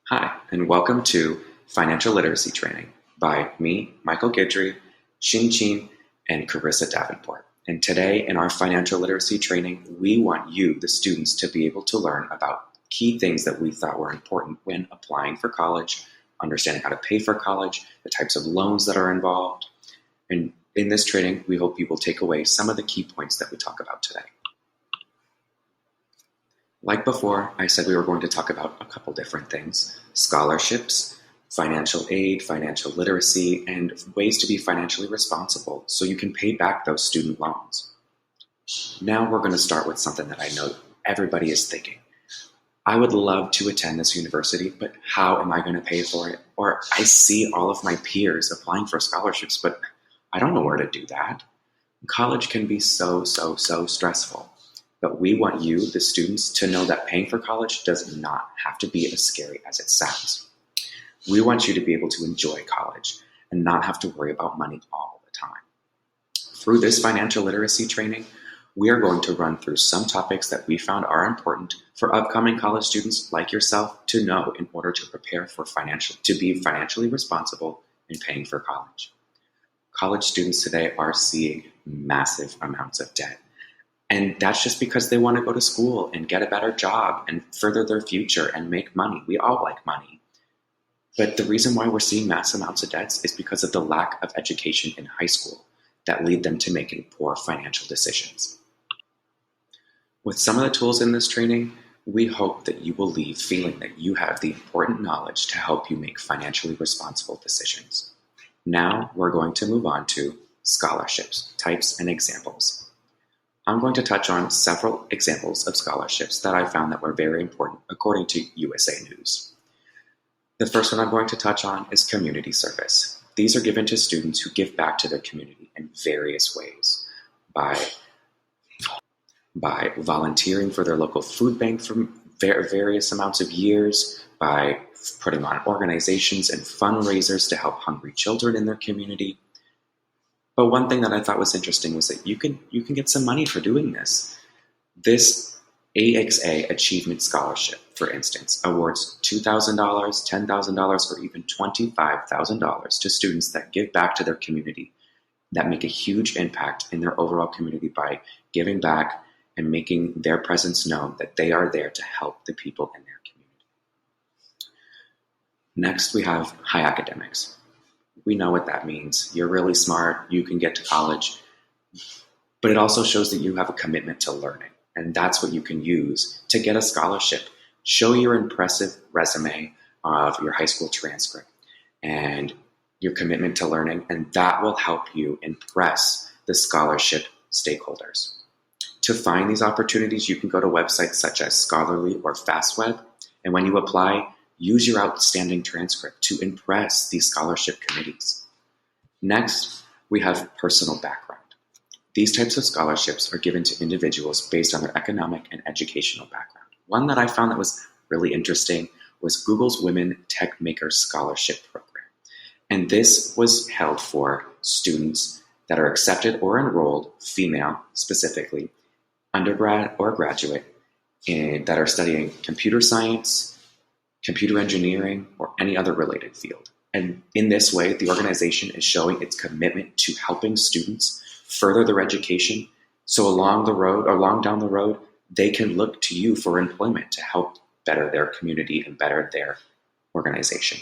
Hi, and welcome to Financial Literacy Training by me, Michael Guidry, Shing Chin, and Carissa Davenport. And today in our financial literacy training, we want you, the students, to be able to learn about key things that we thought were important when applying for college, understanding how to pay for college, the types of loans that are involved. And in this training, we hope you will take away some of the key points that we talk about today. Like before, I said we were going to talk about a couple different things: scholarships, financial aid, financial literacy, and ways to be financially responsible so you can pay back those student loans. Now we're going to start with something that I know everybody is thinking. I would love to attend this university, but how am I going to pay for it? Or I see all of my peers applying for scholarships, but I don't know where to do that. College can be so stressful. But we want you, the students, to know that paying for college does not have to be as scary as it sounds. We want you to be able to enjoy college and not have to worry about money all the time. Through this financial literacy training, we are going to run through some topics that we found are important for upcoming college students like yourself to know in order to prepare to be financially responsible in paying for college. College students today are seeing massive amounts of debt. And that's just because they want to go to school and get a better job and further their future and make money. We all like money. But the reason why we're seeing mass amounts of debts is because of the lack of education in high school that lead them to making poor financial decisions. With some of the tools in this training, we hope that you will leave feeling that you have the important knowledge to help you make financially responsible decisions. Now we're going to move on to scholarships, types, and examples. I'm going to touch on several examples of scholarships that I found that were very important according to USA News. The first one I'm going to touch on is community service. These are given to students who give back to their community in various ways by volunteering for their local food bank for various amounts of years, by putting on organizations and fundraisers to help hungry children in their community. But one thing that I thought was interesting was that you can get some money for doing this. This AXA Achievement Scholarship, for instance, awards $2,000, $10,000, or even $25,000 to students that give back to their community, that make a huge impact in their overall community by giving back and making their presence known that they are there to help the people in their community. Next, we have high academics. We know what that means. You're really smart, you can get to college, but it also shows that you have a commitment to learning, and that's what you can use to get a scholarship. Show your impressive resume of your high school transcript and your commitment to learning, and that will help you impress the scholarship stakeholders. To find these opportunities, you can go to websites such as Scholarly or FastWeb, and when you apply, use your outstanding transcript to impress these scholarship committees. Next, we have personal background. These types of scholarships are given to individuals based on their economic and educational background. One that I found that was really interesting was Google's Women Tech Makers Scholarship Program. And this was held for students that are accepted or enrolled, female specifically, undergrad or graduate, that are studying computer science, computer engineering, or any other related field. And in this way, the organization is showing its commitment to helping students further their education, so along down the road, they can look to you for employment to help better their community and better their organization.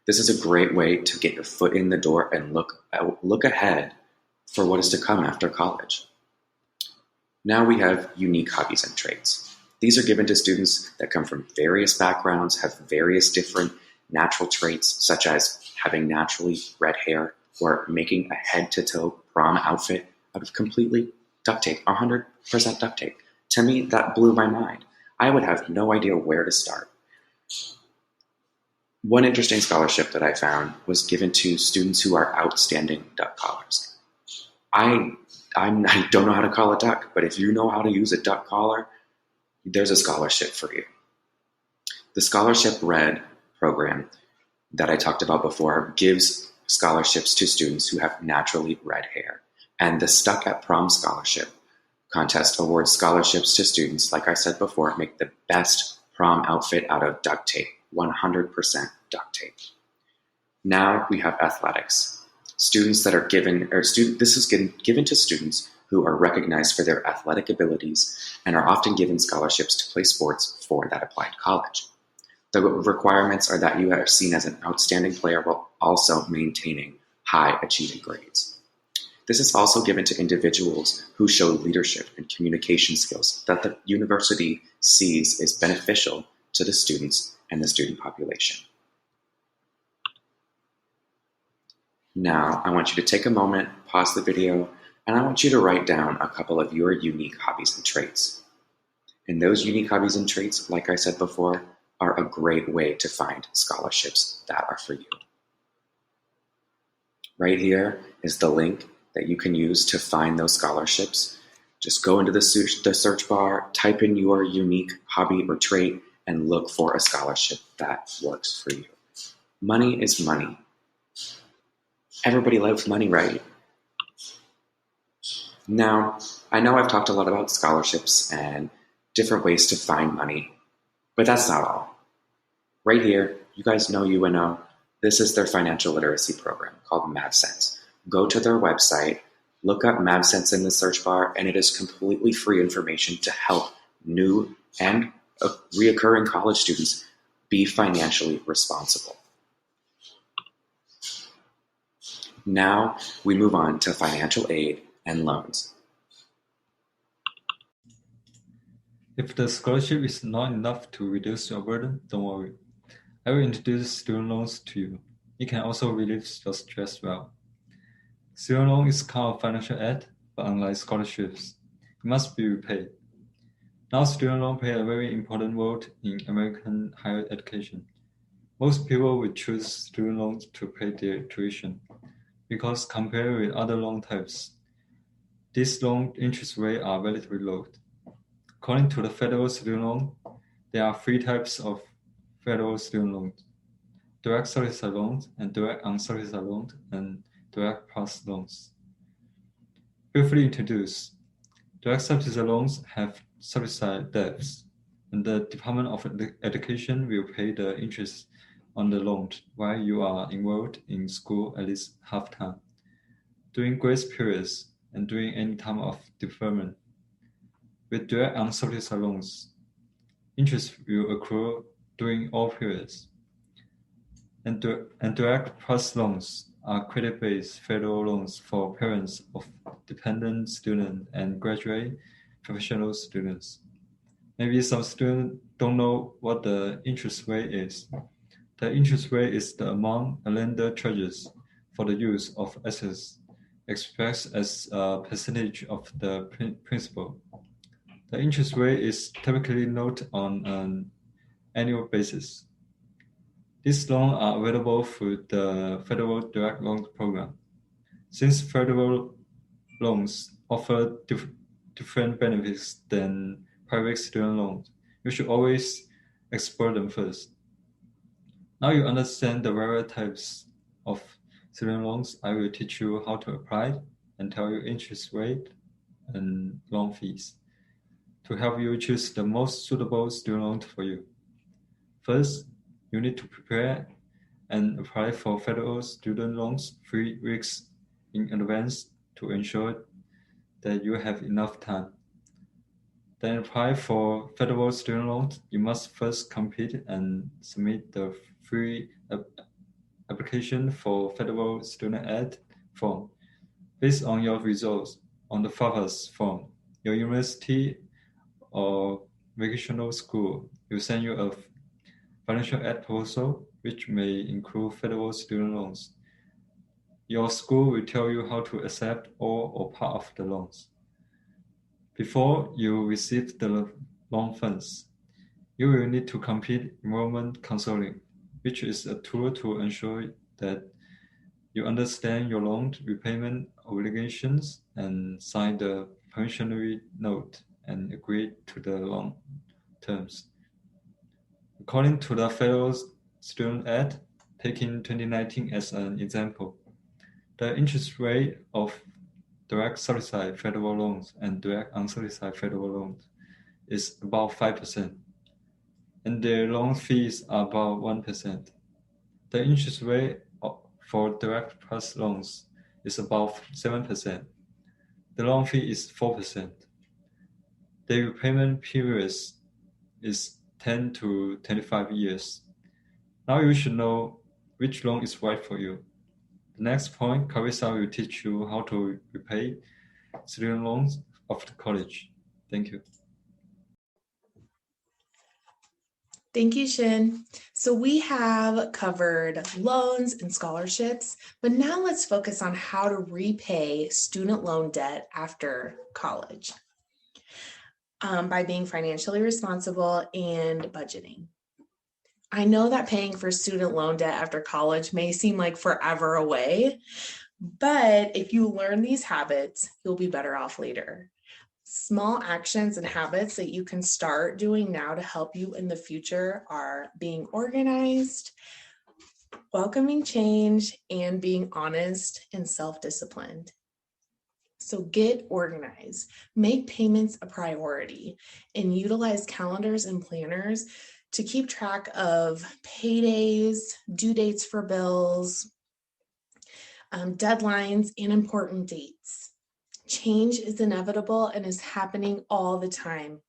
This is a great way to get your foot in the door and look ahead for what is to come after college. Now we have unique hobbies and traits. These are given to students that come from various backgrounds, have various different natural traits, such as having naturally red hair or making a head-to-toe prom outfit out of completely duct tape, 100% duct tape. To me, that blew my mind. I would have no idea where to start. One interesting scholarship that I found was given to students who are outstanding duck callers. I don't know how to call a duck, but if you know how to use a duck caller, there's a scholarship for you. The Scholarship Red program that I talked about before gives scholarships to students who have naturally red hair. And the Stuck at Prom Scholarship contest awards scholarships to students, like I said before, make the best prom outfit out of duct tape. 100% duct tape. Now we have athletics. Students that are given, this is given to students who are recognized for their athletic abilities and are often given scholarships to play sports for that applied college. The requirements are that you are seen as an outstanding player while also maintaining high achieving grades. This is also given to individuals who show leadership and communication skills that the university sees is beneficial to the students and the student population. Now, I want you to take a moment, pause the video, and I want you to write down a couple of your unique hobbies and traits. And those unique hobbies and traits, like I said before, are a great way to find scholarships that are for you. Right here is the link that you can use to find those scholarships. Just go into the search bar, type in your unique hobby or trait, and look for a scholarship that works for you. Money is money. Everybody loves money, right? Now, I know I've talked a lot about scholarships and different ways to find money, but that's not all. Right here, you guys know UNO. This is their financial literacy program called MabSense. Go to their website, look up MabSense in the search bar, and it is completely free information to help new and reoccurring college students be financially responsible. Now we move on to financial aid and loans. If the scholarship is not enough to reduce your burden, don't worry. I will introduce student loans to you. It can also relieve your stress well. Student loan is kind of financial aid, but unlike scholarships, it must be repaid. Now student loans play a very important role in American higher education. Most people will choose student loans to pay their tuition because compared with other loan types, these loan interest rates are relatively low. According to the federal student loan, there are three types of federal student loans: direct subsidized loans and direct unsubsidized loans and direct plus loans. Briefly introduced, direct subsidized loans have subsidized debts, and the Department of Education will pay the interest on the loan while you are enrolled in school at least half time, during grace periods, and during any time of deferment. With direct unsubsidized loans, interest will accrue during all periods. And direct plus loans are credit-based federal loans for parents of dependent students and graduate professional students. Maybe some students don't know what the interest rate is. The interest rate is the amount a lender charges for the use of assets expressed as a percentage of the principal. The interest rate is typically noted on an annual basis. These loans are available through the Federal Direct Loan Program. Since federal loans offer different benefits than private student loans, you should always explore them first. Now you understand the various types of student loans. I will teach you how to apply and tell you interest rate and loan fees to help you choose the most suitable student loan for you. First, you need to prepare and apply for federal student loans 3 weeks in advance to ensure that you have enough time. Then apply for federal student loans. You must first complete and submit the free application for federal student aid form. Based on your results on the FAFSA form, your university or vocational school will send you a financial aid proposal, which may include federal student loans. Your school will tell you how to accept all or part of the loans. Before you receive the loan funds, you will need to complete enrollment counseling, which is a tool to ensure that you understand your loan repayment obligations and sign the promissory note and agree to the loan terms. According to the Federal Student Aid, taking 2019 as an example, the interest rate of direct subsidized federal loans and direct unsubsidized federal loans is about 5%. and their loan fees are about 1%. The interest rate for direct plus loans is about 7%. The loan fee is 4%. The repayment period is 10 to 25 years. Now you should know which loan is right for you. The next point, Carissa will teach you how to repay student loans after college. Thank you. Thank you, Shin. So we have covered loans and scholarships, but now let's focus on how to repay student loan debt after college by being financially responsible and budgeting. I know that paying for student loan debt after college may seem like forever away, but if you learn these habits, you'll be better off later. Small actions and habits that you can start doing now to help you in the future are being organized, welcoming change, and being honest and self-disciplined. So get organized, make payments a priority, and utilize calendars and planners to keep track of paydays, due dates for bills, deadlines, and important dates. Change is inevitable and is happening all the time.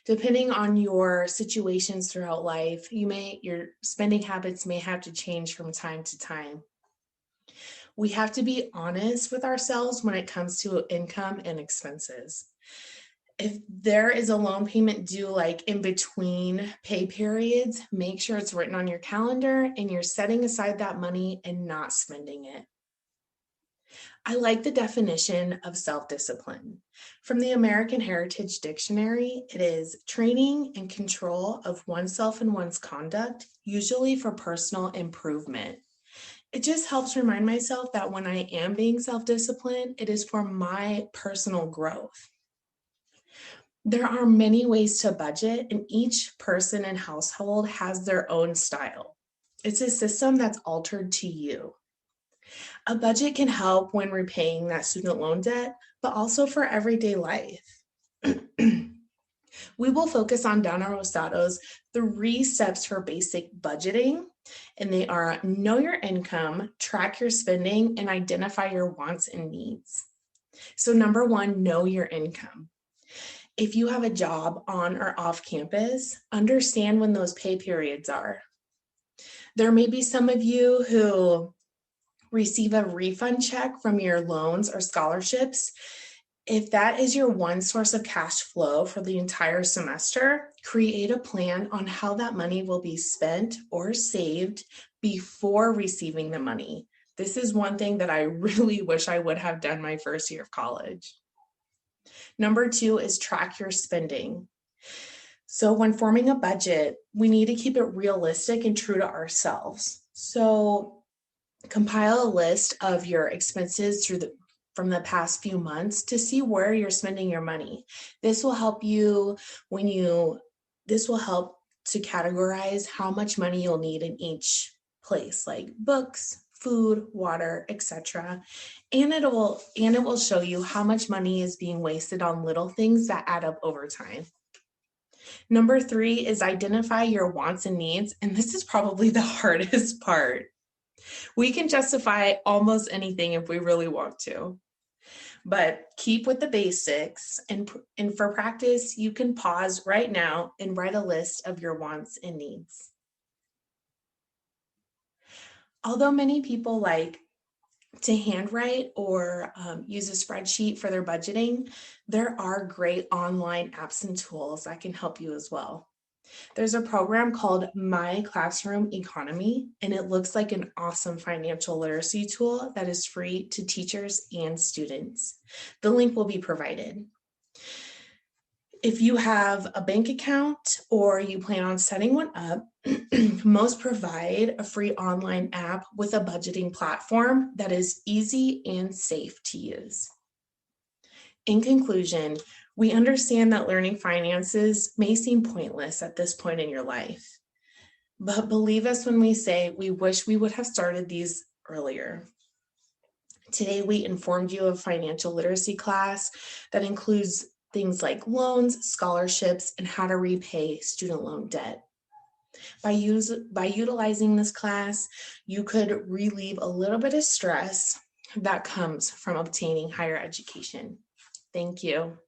Depending on your situations throughout life, your spending habits may have to change from time to time. We have to be honest with ourselves when it comes to income and expenses. If there is a loan payment due like in between pay periods, make sure it's written on your calendar and you're setting aside that money and not spending it. I like the definition of self-discipline. From the American Heritage Dictionary, it is training and control of oneself and one's conduct, usually for personal improvement. It just helps remind myself that when I am being self-disciplined, it is for my personal growth. There are many ways to budget, and each person and household has their own style. It's a system that's altered to you. A budget can help when repaying that student loan debt, but also for everyday life. We will focus on Donna Rosato's 3 steps for basic budgeting, and they are know your income, track your spending, and identify your wants and needs. So number 1, know your income. If you have a job on or off campus, understand when those pay periods are. There may be some of you who receive a refund check from your loans or scholarships. If that is your one source of cash flow for the entire semester, create a plan on how that money will be spent or saved before receiving the money. This is one thing that I really wish I would have done my first year of college. Number 2 is track your spending. So when forming a budget, we need to keep it realistic and true to ourselves. So compile a list of your expenses from the past few months to see where you're spending your money. This will help to categorize how much money you'll need in each place, like books, food, water, etc. And it will show you how much money is being wasted on little things that add up over time. Number 3 is identify your wants and needs, and this is probably the hardest part. We can justify almost anything if we really want to, but keep with the basics, and for practice, you can pause right now and write a list of your wants and needs. Although many people like to handwrite or use a spreadsheet for their budgeting, there are great online apps and tools that can help you as well. There's a program called My Classroom Economy, and it looks like an awesome financial literacy tool that is free to teachers and students. The link will be provided. If you have a bank account or you plan on setting one up, most provide a free online app with a budgeting platform that is easy and safe to use. In conclusion, we understand that learning finances may seem pointless at this point in your life, but believe us when we say we wish we would have started these earlier. Today, we informed you of financial literacy class that includes things like loans, scholarships, and how to repay student loan debt. By utilizing this class, you could relieve a little bit of stress that comes from obtaining higher education. Thank you.